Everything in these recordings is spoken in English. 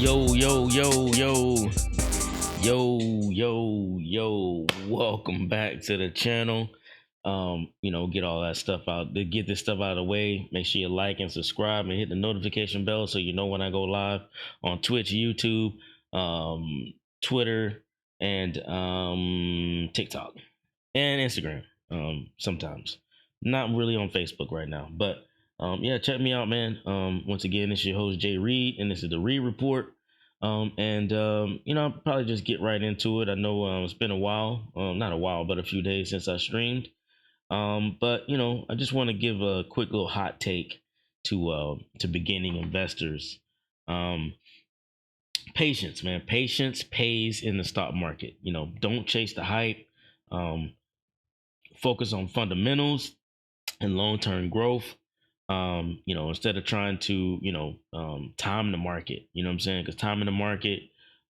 Yo, yo, yo, yo, yo. Welcome back to the channel. Get all that stuff out. Get this stuff out of the way. Make sure you like and subscribe and hit the notification bell so you know when I go live on Twitch, YouTube, Twitter, and TikTok and Instagram. Sometimes. Not really on Facebook right now, but yeah, check me out, man. Once again, this is your host Jay Reed, and this is the Reed Report. I'll probably just get right into it. I know it's been a while, not a while, but a few days since I streamed. But I just want to give a quick little hot take to beginning investors. Um, Patience, man. Patience pays in the stock market. Don't chase the hype. Um, Focus on fundamentals and long-term growth. Instead of trying to time the market. You know what I'm saying? Because timing the market,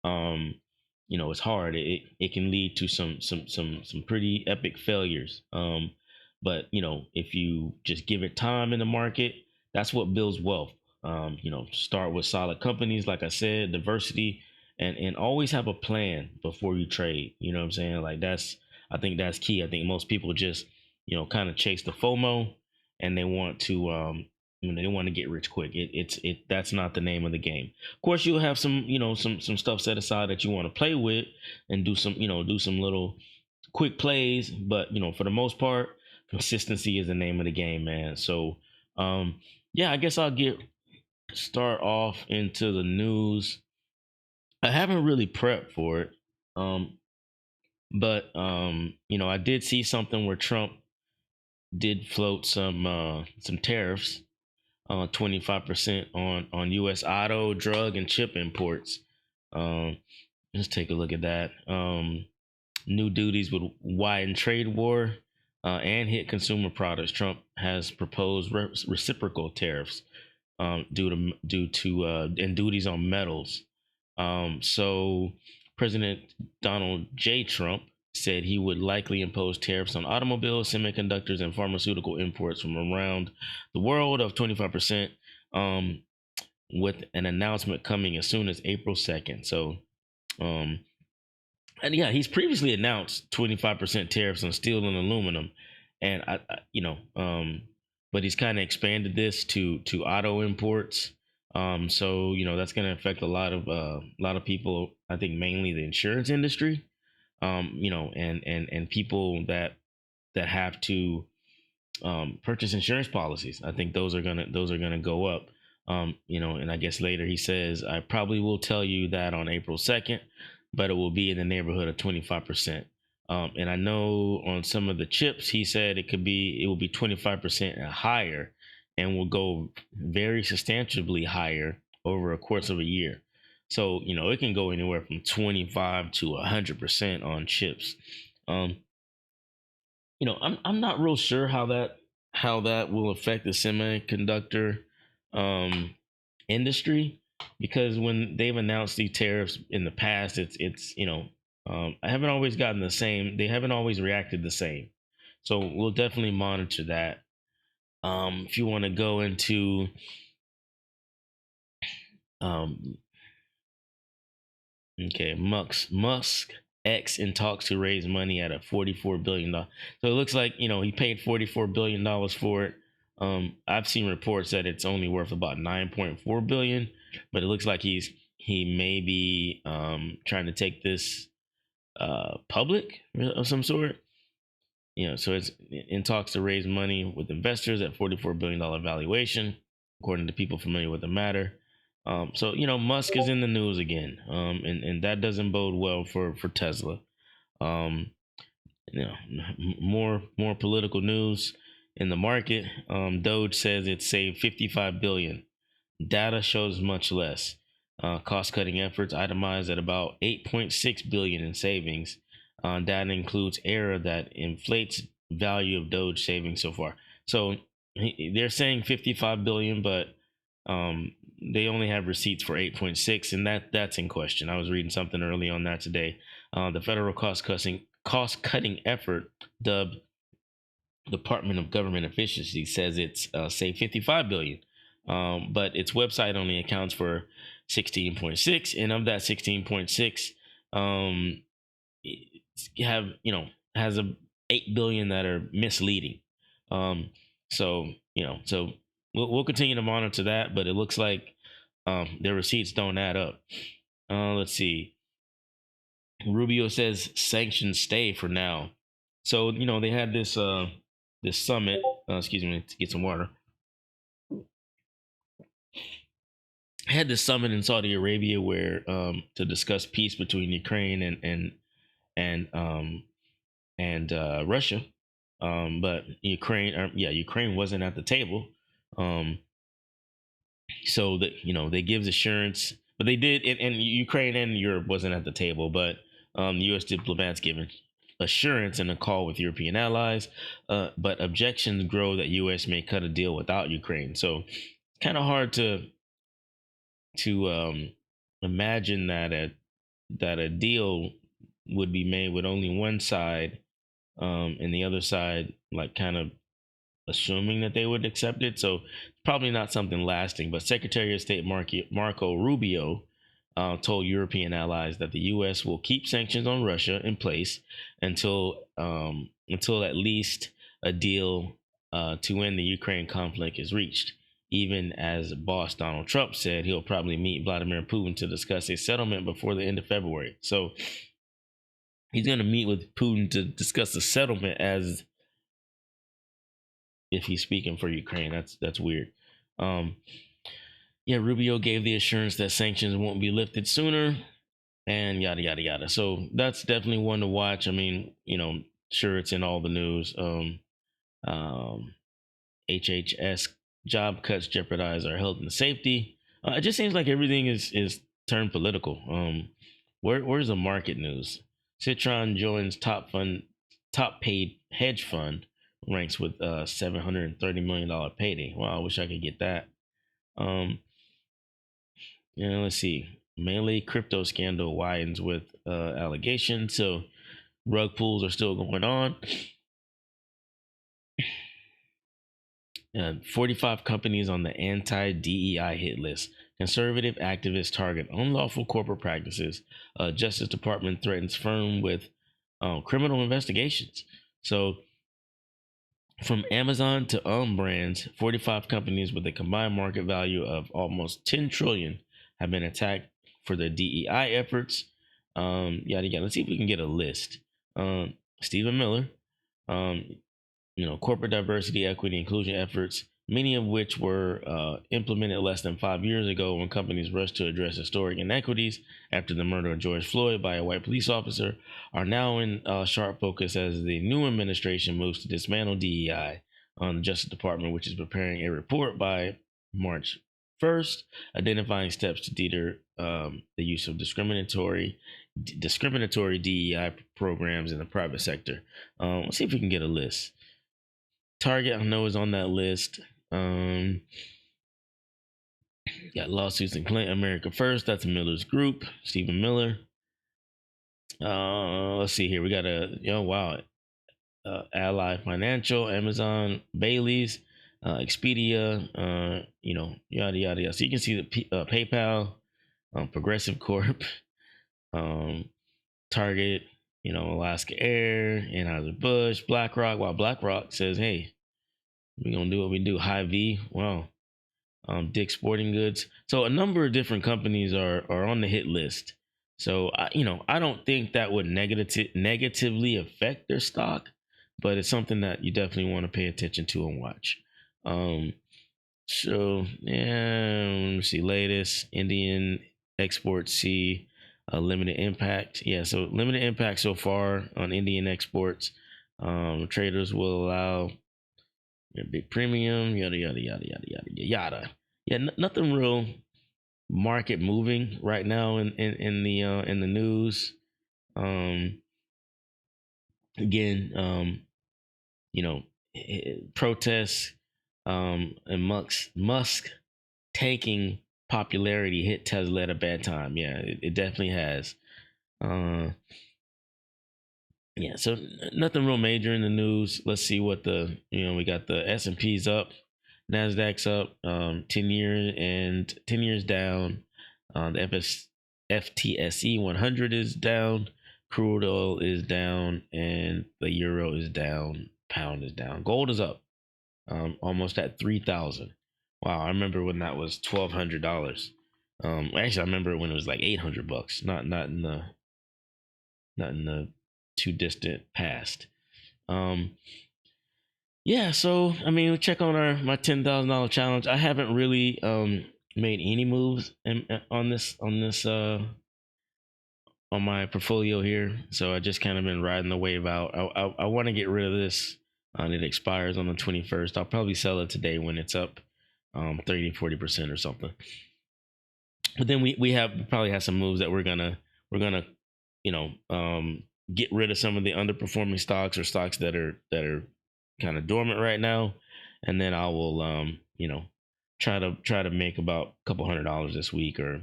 um it's hard. It can lead to some pretty epic failures. But if you just give it time in the market, that's what builds wealth. Start with solid companies, like I said, diversity, and always have a plan before you trade. You know what I'm saying? Like I think that's key. I think most people just kind of chase the FOMO, and they want to they want to get rich quick. That's not the name of the game. Of course, you'll have some stuff set aside that you want to play with and do some little quick plays, but for the most part, consistency is the name of the game, man. So yeah, I guess I'll start off into the news. I haven't really prepped for it. Um but I did see something where Trump did float some tariffs, 25% on U.S. auto, drug, and chip imports. Um, let's take a look at that. New duties would widen trade war and hit consumer products. Trump has proposed reciprocal tariffs due to and duties on metals. So President Donald J. Trump said he would likely impose tariffs on automobiles, semiconductors, and pharmaceutical imports from around the world of 25%, with an announcement coming as soon as April 2nd. So, um, and yeah, he's previously announced 25% tariffs on steel and aluminum, and but he's kind of expanded this to auto imports. So that's going to affect a lot of people. I think mainly the insurance industry. And people that have to purchase insurance policies. I think those are gonna go up. And I guess later he says, I probably will tell you that on April 2nd, but it will be in the neighborhood of 25%. And I know on some of the chips, he said it will be 25% higher, and will go very substantially higher over a course of a year. So it can go anywhere from 25 to 100% on chips. Um, I'm not real sure how that will affect the semiconductor um industry, because when they've announced these tariffs in the past, I haven't always gotten the same. They haven't always reacted the same. So we'll definitely monitor that. If you want to go into um okay, Musk X in talks to raise money at a $44 billion. So it looks like he paid $44 billion for it. I've seen reports that it's only worth about 9.4 billion, but it looks like he may be trying to take this public of some sort. So it's in talks to raise money with investors at $44 billion valuation, according to people familiar with the matter. So Musk is in the news again, and that doesn't bode well for Tesla. Um, more political news in the market. Doge says it saved 55 billion. Data shows much less. Cost-cutting efforts itemized at about 8.6 billion in savings. Data includes error that inflates value of Doge savings so far. So they're saying 55 billion, but they only have receipts for 8.6, and that's in question. I was reading something early on that today. The federal cost cutting effort, dubbed Department of Government Efficiency, says it's saved 55 billion, but its website only accounts for 16.6, and of that 16.6, have has a 8 billion that are misleading. Um, so we'll continue to monitor that, but it looks like their receipts don't add up. Let's see. Rubio says sanctions stay for now. So they had this summit. Excuse me, to get some water. Had this summit in Saudi Arabia where to discuss peace between Ukraine and Russia. But Ukraine wasn't at the table. Um, so that they gives assurance, but they did, and Ukraine and Europe wasn't at the table, but the U.S. diplomats given assurance in a call with European allies, but objections grow that U.S. may cut a deal without Ukraine. So kind of hard to imagine that a deal would be made with only one side, and the other side like kind of assuming that they would accept it. So probably not something lasting. But Secretary of State Marco Rubio told European allies that the U.S. will keep sanctions on Russia in place until at least a deal to end the Ukraine conflict is reached. Even as boss Donald Trump said he'll probably meet Vladimir Putin to discuss a settlement before the end of February. So he's going to meet with Putin to discuss a settlement as if he's speaking for Ukraine. That's weird. Um, yeah, Rubio gave the assurance that sanctions won't be lifted sooner, and yada yada yada. So that's definitely one to watch. I mean, sure, it's in all the news. Um, HHS job cuts jeopardize our health and safety. It just seems like everything is turned political. Where's the market news? Citron joins top paid hedge fund, ranks with $730 million payday. Wow, I wish I could get that. Let's see. Melee crypto scandal widens with allegations. So rug pulls are still going on. 45 companies on the anti-DEI hit list. Conservative activists target unlawful corporate practices. Justice Department threatens firm with criminal investigations. So from Amazon to Brands, 45 companies with a combined market value of almost 10 trillion have been attacked for their DEI efforts. Yada yada. Let's see if we can get a list. Stephen Miller, corporate diversity, equity, inclusion efforts, many of which were implemented less than 5 years ago when companies rushed to address historic inequities after the murder of George Floyd by a white police officer, are now in sharp focus as the new administration moves to dismantle DEI on the Justice Department, which is preparing a report by March 1st, identifying steps to deter the use of discriminatory DEI programs in the private sector. Let's see if we can get a list. Target, I know, is on that list. Got lawsuits in Clinton America First. That's Miller's group. Stephen Miller. Let's see here. We got Ally Financial, Amazon, Bailey's, Expedia. Yada yada yada. So you can see the PayPal, Progressive Corp, Target. Alaska Air, Anheuser-Busch, BlackRock. While BlackRock says, "Hey, we're gonna do what we do." Hy-Vee, wow. Dick's Sporting Goods. So a number of different companies are on the hit list. So I don't think that would negatively affect their stock, but it's something that you definitely want to pay attention to and watch. So yeah, let me see. Latest Indian exports see a limited impact. Yeah, so limited impact so far on Indian exports. Traders will allow big premium, yada yada yada yada yada yada. Yeah, nothing real market moving right now in the news. Again, protests, and Musk taking popularity hit Tesla at a bad time. Yeah, it definitely has. Yeah, so nothing real major in the news. Let's see what we got the S&P's up, Nasdaq's up, 10 years down, The FTSE 100 is down, crude oil is down, and the euro is down, pound is down. Gold is up, almost at 3,000. Wow, I remember when that was $1,200. Actually, I remember when it was like $800. Not in the too distant past. Yeah, so I mean, we check on my $10,000 challenge. I haven't really made any moves on my portfolio here, so I just kind of been riding the wave out. I want to get rid of this. It expires on the 21st. I'll probably sell it today when it's up 30-40% or something. But then we probably have some moves that we're gonna you know get rid of some of the underperforming stocks or stocks that are kind of dormant right now, and then I will try to make about a couple $100 this week or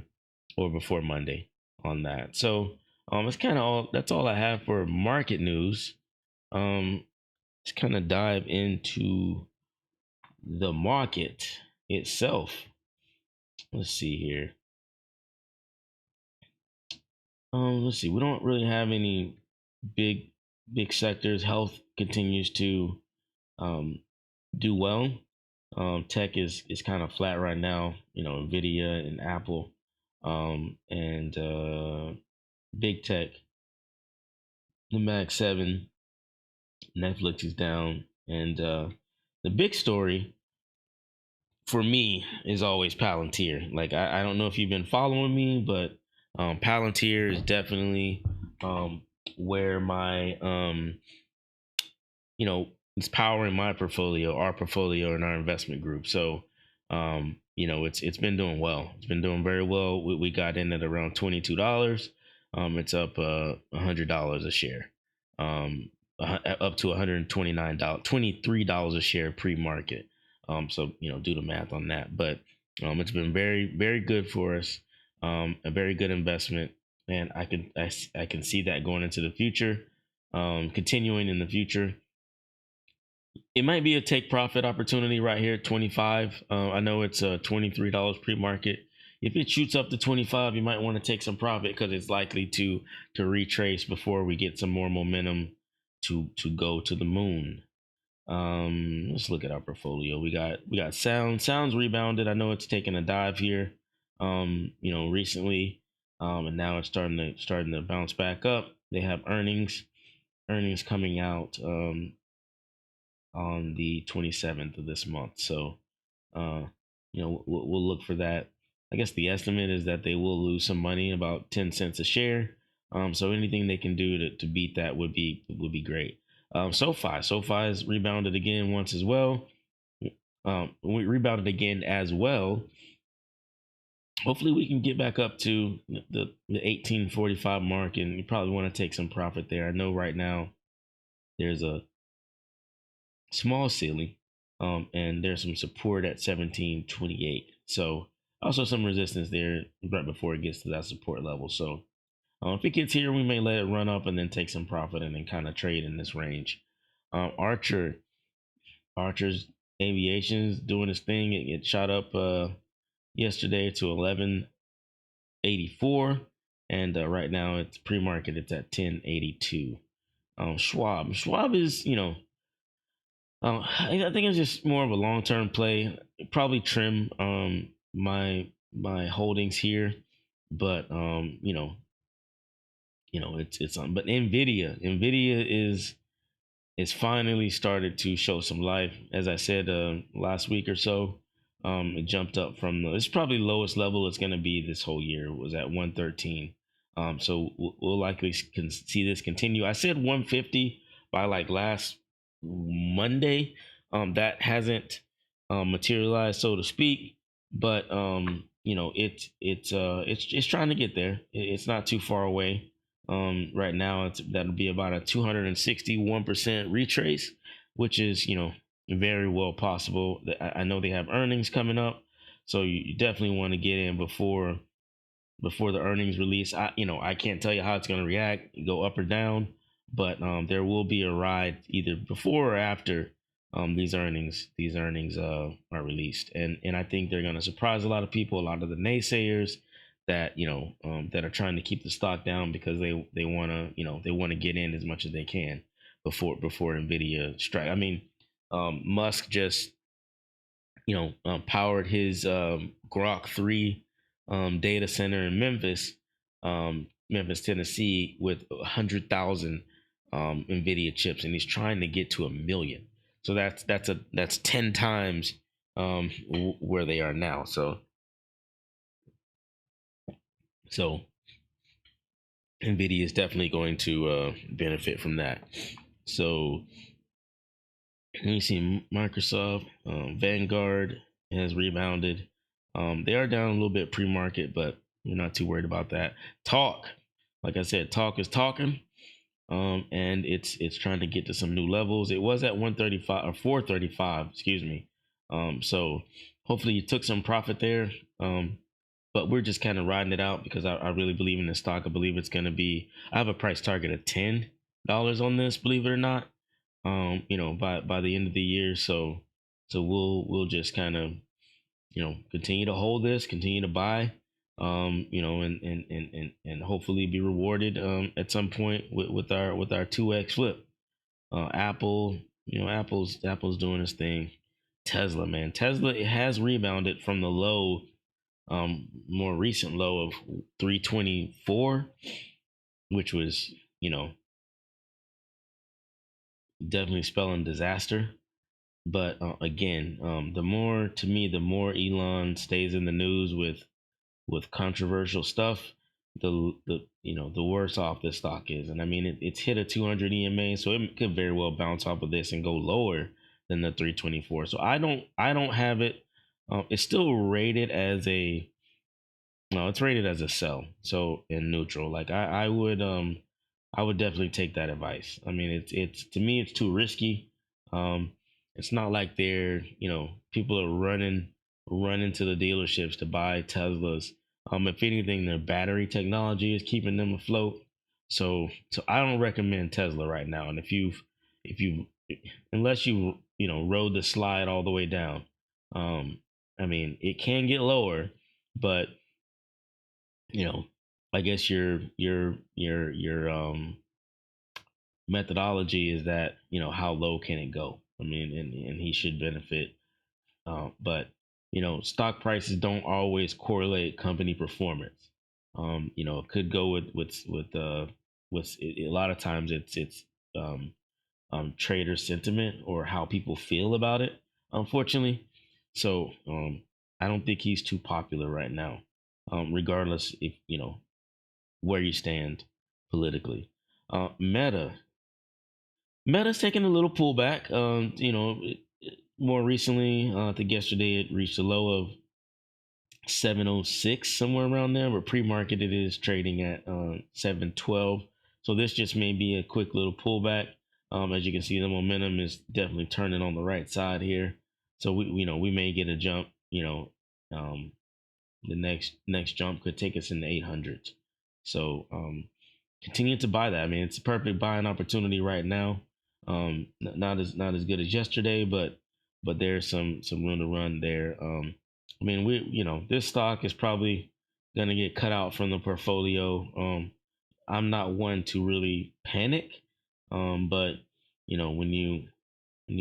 before Monday on that. So it's kind of all that's all I have for market news. Let's kind of dive into the market itself. Let's see here. Let's see. We don't really have any big big sectors. Health continues to um, do well. Tech is kind of flat right now. Nvidia and Apple, and big tech, the Mag 7, Netflix is down, and the big story for me is always Palantir. Like I don't know if you've been following me, but Palantir is definitely where my it's powering my portfolio, our portfolio, and our investment group. So it's been doing well. It's been doing very well. We got in at around $22. It's up $100 a share. Up to $129, $23 a share pre-market. So do the math on that. But it's been very, very good for us. A very good investment, and I can see that going into the future, continuing in the future. It might be a take profit opportunity right here at 25. I know it's $23 pre-market. If it shoots up to 25, you might want to take some profit because it's likely to retrace before we get some more momentum to go to the moon. Let's look at our portfolio. We got sounds rebounded. I know it's taken a dive here recently, and now it's starting to bounce back up. They have earnings coming out on the 27th of this month. So, we'll look for that. I guess the estimate is that they will lose some money, about 10 cents a share. So anything they can do to beat that would be great. SoFi has rebounded again once as well. We rebounded again as well. Hopefully we can get back up to the 1845 mark, and you probably want to take some profit there. I know right now there's a small ceiling, and there's some support at 1728. So also some resistance there right before it gets to that support level. So if it gets here, we may let it run up and then take some profit and then kind of trade in this range. Archer's Aviation's doing its thing. It shot up yesterday to 1184, and right now it's pre-market. It's at 1082. Schwab is I think it's just more of a long-term play. Probably trim my holdings here, but it's on. But Nvidia is finally started to show some life. As I said last week or so, it jumped up from it's probably lowest level it's going to be this whole year. It was at 113. So we'll likely see this continue. I said 150 by like last Monday. That hasn't materialized, so to speak, but it's trying to get there. It's not too far away. Right now that'll be about a 261% retrace, which is very well possible. I know they have earnings coming up, so you definitely want to get in before the earnings release. I can't tell you how it's going to react, go up or down, but there will be a ride either before or after these earnings are released, and I think they're going to surprise a lot of people, a lot of the naysayers that that are trying to keep the stock down because they want to they want to get in as much as they can before Nvidia strike. I mean, Musk just powered his Grok 3 data center in Memphis, Tennessee, with 100,000 Nvidia chips, and he's trying to get to 1 million. So that's 10 times where they are now. So Nvidia is definitely going to benefit from that. So let me see, Microsoft, Vanguard has rebounded. They are down a little bit pre-market, but we're not too worried about that. Talk, like I said, Talk is talking, and it's trying to get to some new levels. It was at 135 or 435, excuse me. So hopefully you took some profit there. But we're just kind of riding it out because I really believe in the stock. I believe it's going to be. I have a price target of $10 on this, believe it or not. By the end of the year. So we'll just kind of continue to hold this, continue to buy, and hopefully be rewarded at some point with our 2x flip. Apple, Apple's doing its thing. Tesla, man, Tesla, it has rebounded from the low, more recent low of 324, which was definitely spelling disaster. But again, the more Elon stays in the news with controversial stuff, the worse off this stock is. And I mean, it's hit a 200 EMA, so it could very well bounce off of this and go lower than the 324. So I don't have it. It's still rated as a no, it's rated as a sell, so in neutral. Like I would definitely take that advice. I mean, it's to me it's too risky. Um, it's not like people are running to the dealerships to buy Teslas. If anything, their battery technology is keeping them afloat. So I don't recommend Tesla right now. And if you unless you rode the slide all the way down, um, I mean, it can get lower, but you know, I guess your methodology is that how low can it go? I mean, and he should benefit, but stock prices don't always correlate company performance. It could go with a lot of times it's um, trader sentiment or how people feel about it. Unfortunately, so I don't think he's too popular right now. Regardless if where you stand politically. Meta's taking a little pullback. More recently, I think yesterday it reached a low of 706, somewhere around there, but pre-market it is trading at 712. So this just may be a quick little pullback. As you can see, the momentum is definitely turning on the right side here. So we may get a jump. The next jump could take us in the 800s. So continue to buy that. I mean, it's a perfect buying opportunity right now. Not as good as yesterday, but there's some room to run there. I mean, this stock is probably gonna get cut out from the portfolio. I'm not one to really panic, but when you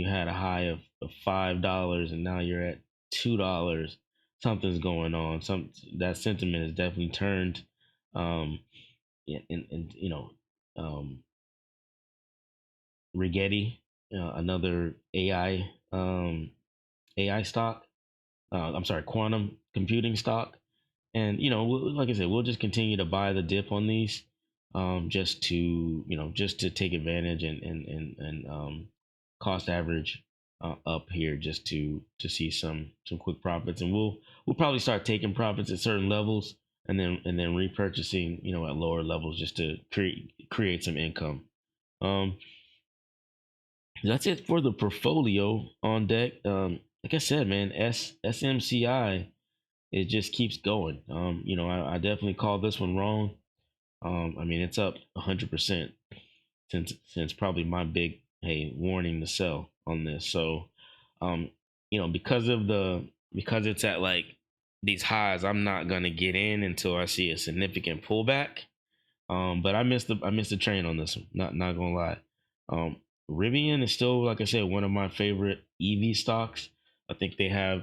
had a high of $5 and now you're at $2, something's going on. That sentiment has definitely turned. And Rigetti, another AI stock. I'm sorry, quantum computing stock. And like I said, we'll just continue to buy the dip on these, just to take advantage and cost average up here just to see some quick profits. And we'll probably start taking profits at certain levels and then repurchasing at lower levels just to create some income. Um, that's it for the portfolio on deck. Like I said, man, SMCI, it just keeps going. I definitely called this one wrong. I mean, it's up 100% since probably my big warning to sell on this. So, because it's at like these highs, I'm not gonna get in until I see a significant pullback. But I missed the train on this one. Not gonna lie. Um, Rivian is still, like I said, one of my favorite EV stocks. I think they have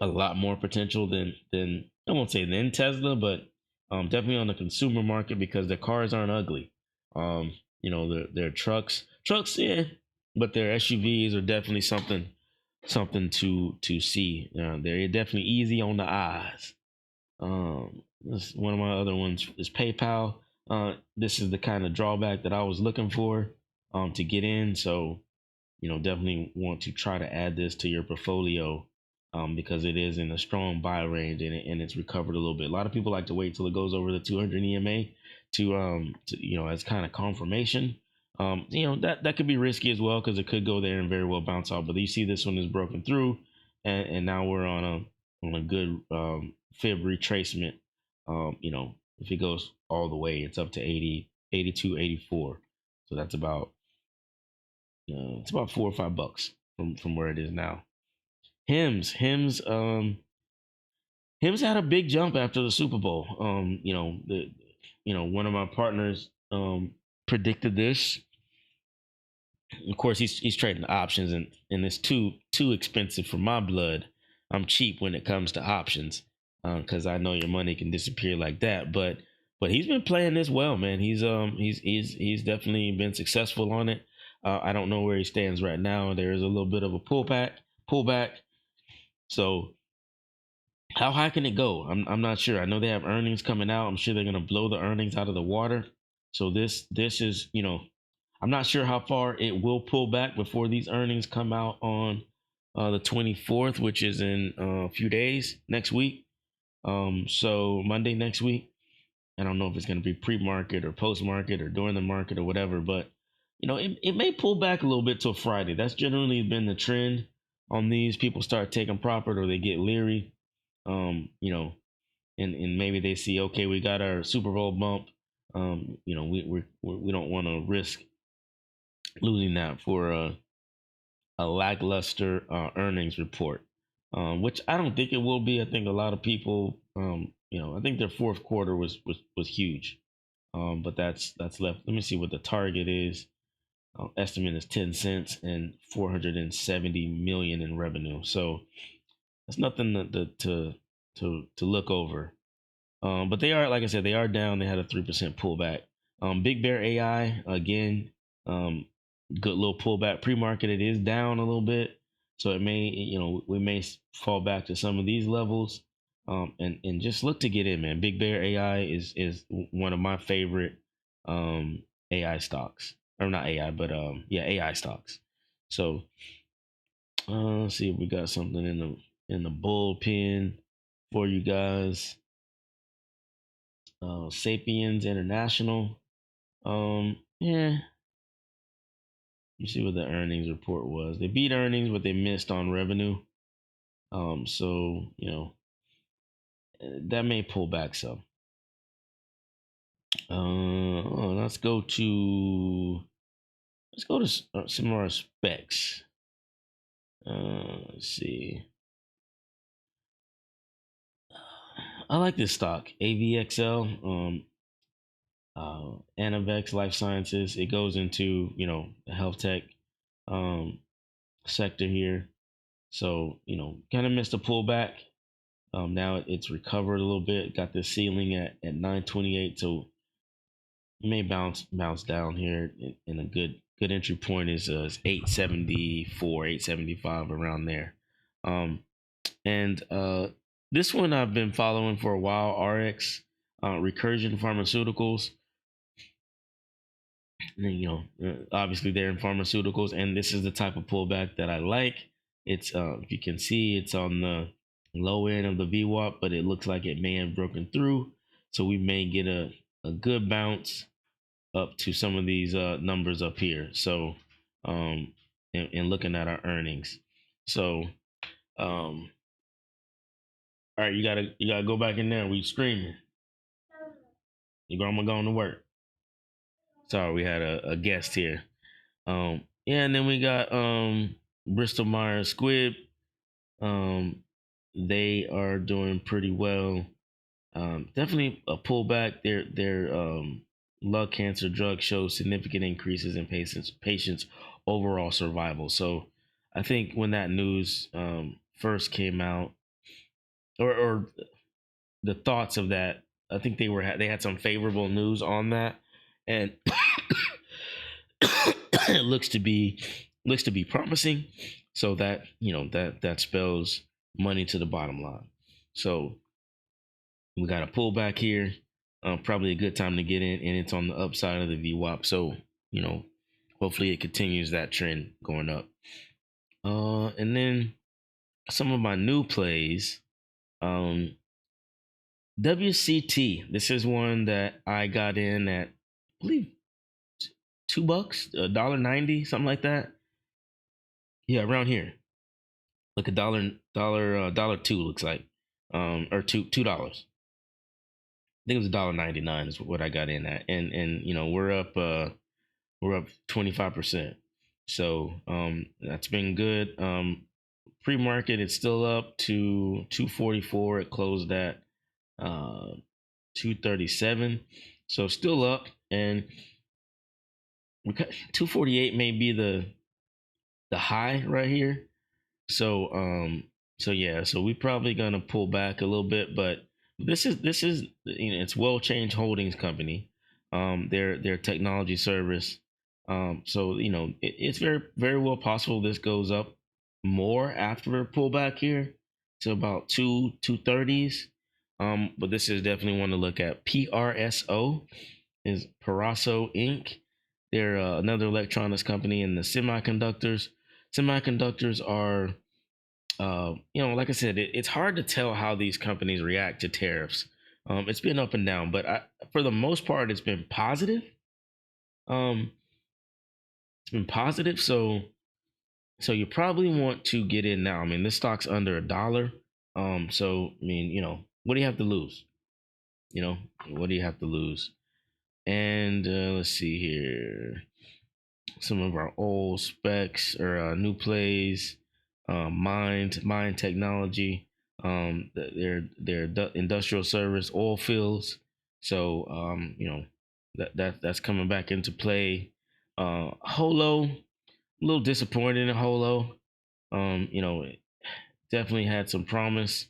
a lot more potential than I won't say than Tesla, but definitely on the consumer market because their cars aren't ugly. Their trucks, yeah, but their SUVs are definitely something to see. They're definitely easy on the eyes. One of my other ones is PayPal. This is the kind of drawback that I was looking for to get in. So definitely want to try to add this to your portfolio because it is in a strong buy range and it's recovered a little bit. A lot of people like to wait till it goes over the 200 EMA to as kind of confirmation. That could be risky as well because it could go there and very well bounce off. But you see, this one is broken through, and now we're on a good fib retracement. If it goes all the way, it's up to 80, 82, 84. So that's about it's about $4 or $5 from where it is now. Hims had a big jump after the Super Bowl. One of my partners predicted this. Of course, he's trading options, and it's too expensive for my blood. I'm cheap when it comes to options because I know your money can disappear like that. But he's been playing this well, man. He's definitely been successful on it. I don't know where he stands right now. There is a little bit of a pullback. So how high can it go? I'm not sure. I know they have earnings coming out. I'm sure they're gonna blow the earnings out of the water. So this is I'm not sure how far it will pull back before these earnings come out on the 24th, which is in a few days next week. So Monday next week. I don't know if it's going to be pre-market or post-market or during the market or whatever, but it may pull back a little bit till Friday. That's generally been the trend on these. People start taking profit or they get leery. Um, you know, and maybe they see, okay, we got our Super Bowl bump. We don't want to risk losing that for a lackluster earnings report, which I don't think it will be. I think a lot of people, I think their fourth quarter was huge, but that's left. Let me see what the target is. Estimate is 10 cents and 470 million in revenue. So that's nothing to look over. But they are, like I said, they are down. They had a 3% pullback. Big Bear AI again, um, good little pullback. Pre-market, it is down a little bit, so we may fall back to some of these levels, and just look to get in, man. Big Bear AI is one of my favorite AI stocks, or not AI, but yeah, AI stocks. So let's see if we got something in the bullpen for you guys. Sapiens International. Yeah. You see what the earnings report was. They beat earnings, but they missed on revenue. So that may pull back some. Let's go to some of our specs. Let's see. I like this stock, AVXL. Anavex Life Sciences. It goes into the health tech um, sector here. So kind of missed a pullback. Now it's recovered a little bit. Got the ceiling at 928, so it may bounce down here. In a good entry point is 874, 875 around there. And this one I've been following for a while. RX Recursion Pharmaceuticals. And, obviously they're in pharmaceuticals, and this is the type of pullback that I like. It's if you can see, it's on the low end of the VWAP, but it looks like it may have broken through, so we may get a good bounce up to some of these numbers up here. So and looking at our earnings. So all right, you gotta go back in there. We screaming. Your grandma going to work. Sorry, we had a guest here. Yeah, and then we got Bristol Myers Squibb. Um, they are doing pretty well. Definitely a pullback. Their lung cancer drug shows significant increases in patients overall survival. So I think when that news first came out, or the thoughts of that, I think they had some favorable news on that, and it looks to be promising. So that that spells money to the bottom line. So we got a pullback here. Probably a good time to get in, and it's on the upside of the VWAP. So you know, hopefully it continues that trend going up. And then some of my new plays. Um, WCT. This is one that I got in at, I believe, $2, $1.90, something like that. Yeah, around here, like a dollar two looks like, or $2. I think it was $1.99 is what I got in at, and we're up 25%. So that's been good. Pre-market it's still up to 244. It closed at 237. So still up, and 248 may be the high right here. So yeah, so we're probably gonna pull back a little bit, but this is it's Well Change Holdings Company, their technology service. So it's very well possible this goes up more after a pullback here to about 230s. But this is definitely one to look at. PRSO is Paraso Inc. They're another electronics company in the semiconductors. Semiconductors are, like I said, it's hard to tell how these companies react to tariffs. It's been up and down, but for the most part, it's been positive. Um, it's been positive, so you probably want to get in now. I mean, this stock's under $1. So I mean, what do you have to lose? What do you have to lose? And let's see here. Some of our old specs or new plays. Mind Technology, their industrial service, oil fields. So that's coming back into play. Holo, a little disappointed in Holo. It definitely had some promise,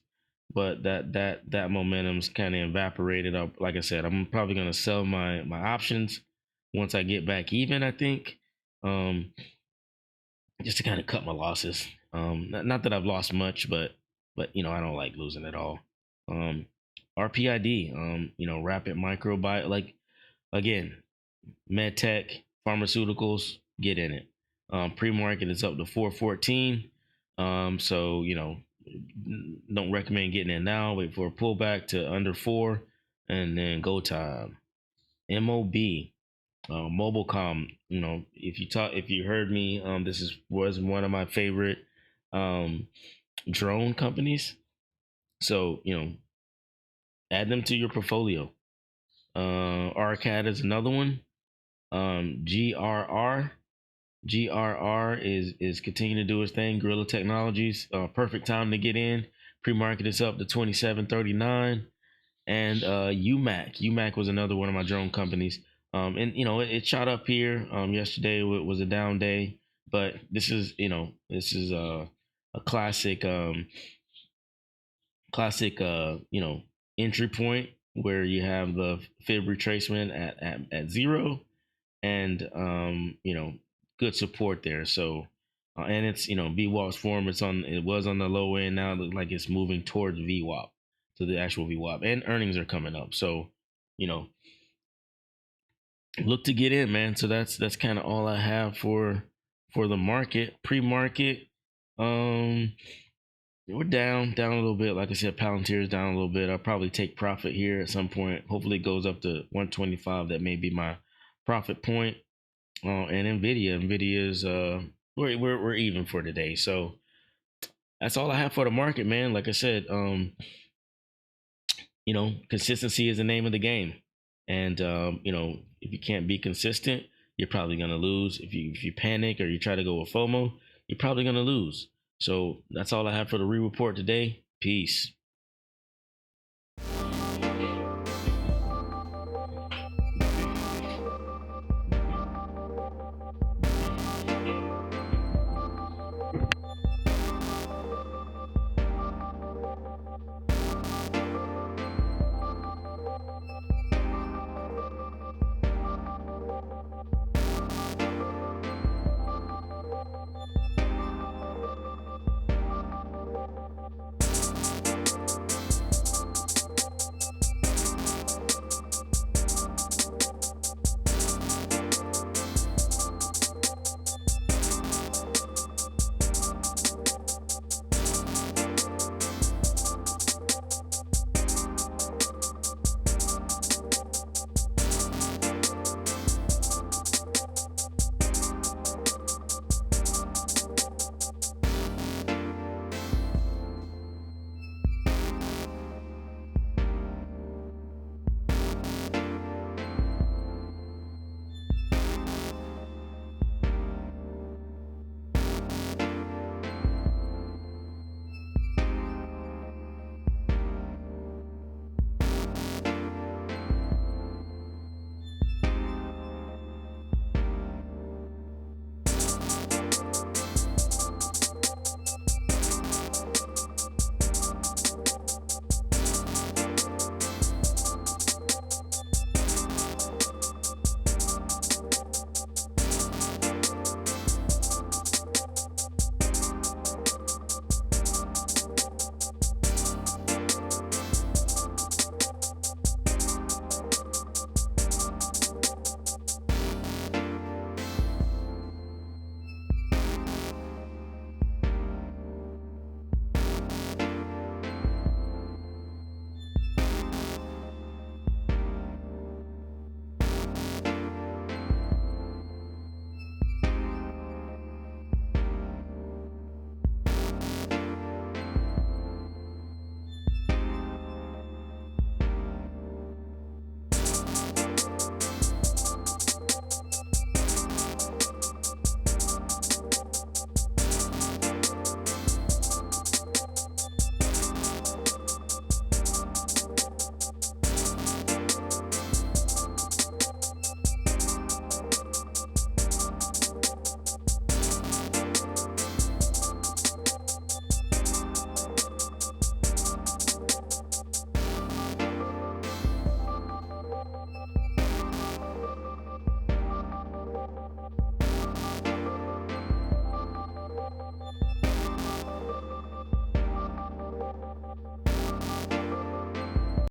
but that momentum's kind of evaporated. Like I said, I'm probably gonna sell my options once I get back even. I think. Um, just to kind of cut my losses. Not that I've lost much, but I don't like losing at all. Um, RPID, Rapid Microbiome, like again, med tech, pharmaceuticals, get in it. Pre-market is up to 414. So don't recommend getting in now. Wait for a pullback to under 4, and then go time. MOB, Mobilecom. If you heard me, was one of my favorite um, drone companies. So add them to your portfolio. Arcad is another one. GRR is continuing to do its thing. Guerrilla Technologies, perfect time to get in. Pre-market is up to 27.39. And UMAC was another one of my drone companies. And it shot up here. Yesterday was a down day, but this is a classic entry point where you have the fib retracement at 0, and good support there. So and it's VWAP's form. It was on the low end. Now it looks like it's moving towards VWAP, to the actual VWAP, and earnings are coming up. So you know look to get in, man. So that's kind of all I have for the market. Pre-market, um we're down a little bit. Like I said, Palantir is down a little bit. I'll probably take profit here at some point. Hopefully it goes up to 125. That may be my profit point. And Nvidia's we're even for today. So that's all I have for the market, man. Like I said, consistency is the name of the game. And if you can't be consistent, you're probably gonna lose. If you panic or you try to go with FOMO, you're probably gonna lose. So that's all I have for the re-report today. Peace.